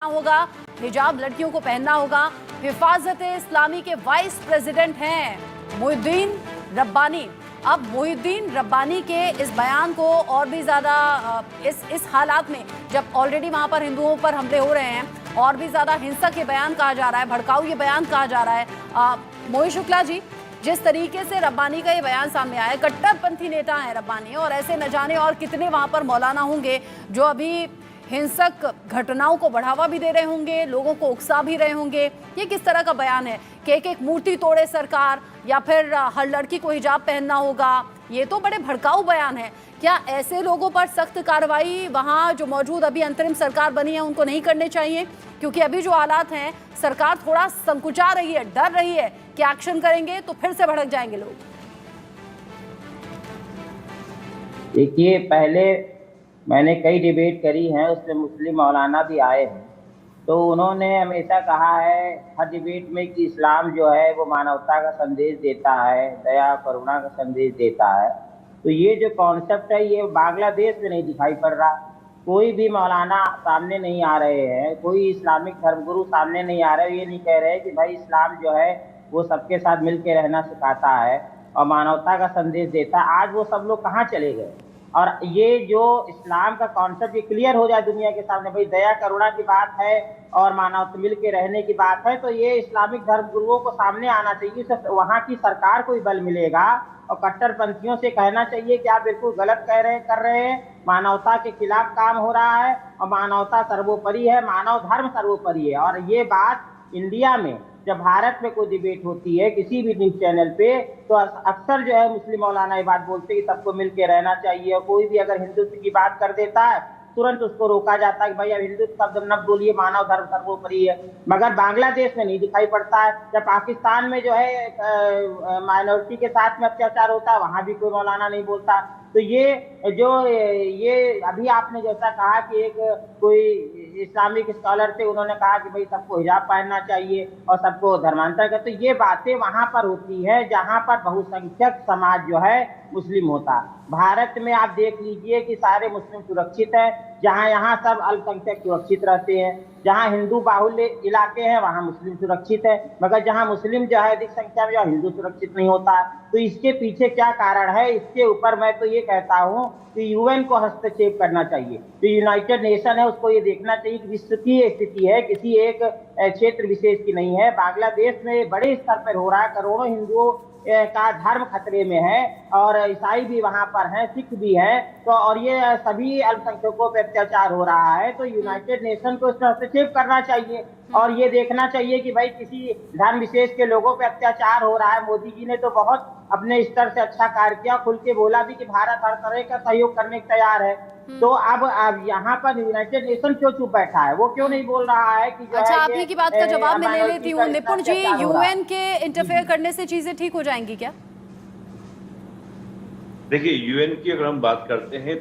होगा, हिजाब लड़कियों को पहनना होगा। हिफाजत-ए-इस्लामी के वाइस प्रेसिडेंट हैं मोहिउद्दीन रब्बानी। अब मोहिउद्दीन रब्बानी के इस बयान को और भी ज्यादा इस हालात में जब ऑलरेडी वहां पर हिंदुओं पर हमले हो रहे हैं, और भी ज्यादा हिंसक ये बयान कहा जा रहा है, भड़काऊ ये बयान कहा जा रहा है। मोहित शुक्ला जी, जिस तरीके से रब्बानी का ये बयान सामने आया, कट्टरपंथी नेता हैं रब्बानी, और ऐसे न जाने और कितने वहां पर मौलाना होंगे जो अभी हिंसक घटनाओं को बढ़ावा भी दे रहे होंगे, लोगों को उकसा भी रहे होंगे। ये किस तरह का बयान है कि एक मूर्ति तोड़े सरकार, या फिर हर लड़की को हिजाब पहनना होगा? ये तो बड़े भड़काऊ बयान है। क्या ऐसे लोगों पर सख्त कार्रवाई वहाँ जो मौजूद अभी अंतरिम सरकार बनी है उनको नहीं करने चाहिए? क्योंकि अभी जो हालात हैं, सरकार थोड़ा संकुचा रही है, डर रही है कि एक्शन करेंगे तो फिर से भड़क जाएंगे लोग। देखिए, पहले मैंने कई डिबेट करी हैं, उसमें मुस्लिम मौलाना भी आए हैं, तो उन्होंने हमेशा कहा है हर डिबेट में कि इस्लाम जो है वो मानवता का संदेश देता है, दया करुणा का संदेश देता है। तो ये जो कॉन्सेप्ट है ये बांग्लादेश में नहीं दिखाई पड़ रहा। कोई भी मौलाना सामने नहीं आ रहे हैं, कोई इस्लामिक धर्मगुरु सामने नहीं आ रहे, ये नहीं कह रहे कि भाई इस्लाम जो है वो सबके साथ मिल के रहना सिखाता है और मानवता का संदेश देता है। आज वो सब लोग कहाँ चले गए? और ये जो इस्लाम का कॉन्सेप्ट ये क्लियर हो जाए दुनिया के सामने, भाई दया करुणा की बात है और मानव मिल के रहने की बात है, तो ये इस्लामिक धर्म गुरुओं को सामने आना चाहिए। वहाँ की सरकार को भी बल मिलेगा और कट्टरपंथियों से कहना चाहिए कि आप बिल्कुल गलत कर रहे हैं, मानवता के खिलाफ काम हो रहा है और मानवता सर्वोपरि है, मानव धर्म सर्वोपरि है। और ये बात इंडिया में जब भारत में कोई डिबेट होती है किसी भी न्यूज चैनल पे, तो अक्सर जो है मुस्लिम मौलाना ये बात बोलते हैं कि सबको मिल के रहना चाहिए। और कोई भी अगर हिंदुत्व की बात कर देता है तुरंत उसको रोका जाता है कि भाई अब हिंदुत्व शब्द न बोलिए, मानव धर्म सर्वोपरि है। मगर बांग्लादेश में नहीं दिखाई पड़ता है। जब पाकिस्तान में जो है माइनॉरिटी के साथ में अत्याचार होता है, वहां भी कोई मौलाना नहीं बोलता। तो ये अभी आपने जैसा कहा कि एक कोई इस्लामिक स्कॉलर थे, उन्होंने कहा कि भाई सबको हिजाब पहनना चाहिए और सबको धर्मांतर कर, तो ये बातें वहां पर होती है जहां पर बहुसंख्यक समाज जो है मुस्लिम होता है। भारत में आप देख लीजिए कि सारे मुस्लिम सुरक्षित हैं, जहां यहाँ सब अल्पसंख्यक सुरक्षित रहते हैं। जहां हिंदू बाहुल्य इलाके हैं वहां मुस्लिम सुरक्षित है, मगर जहां मुस्लिम जो है अधिक संख्या में, हिंदू सुरक्षित नहीं होता। तो इसके पीछे क्या कारण है? इसके ऊपर मैं तो ये कहता हूं कि यूएन को हस्तक्षेप करना चाहिए। जो यूनाइटेड नेशन है उसको ये देखना चाहिए कि विश्व की स्थिति है, किसी एक क्षेत्र विशेष की नहीं है। बांग्लादेश में बड़े स्तर पर हो रहा है, करोड़ों हिंदुओं का धर्म खतरे में है और ईसाई भी वहां पर हैं, सिख भी हैं, तो और ये सभी अल्पसंख्यकों पर अत्याचार हो रहा है। तो यूनाइटेड नेशन को इसमें हस्तक्षेप करना चाहिए और ये देखना चाहिए कि भाई किसी धर्म विशेष के लोगों पे अत्याचार हो रहा है। मोदी जी ने तो बहुत अपने स्तर से अच्छा कार्य किया, खुल के बोला भी कि भारत हर तरह का सहयोग करने को तैयार है। तो अब यहाँ पर यूनाइटेड नेशन क्यों चुप बैठा है? वो क्यों नहीं बोल रहा है कि अच्छा, आप ही की बात का जवाब मैं ले लेती हूँ। निपुण जी, यूएन के इंटरफेयर करने से चीजें ठीक हो जाएंगी क्या? देखिए, यूएन की अगर हम बात करते हैं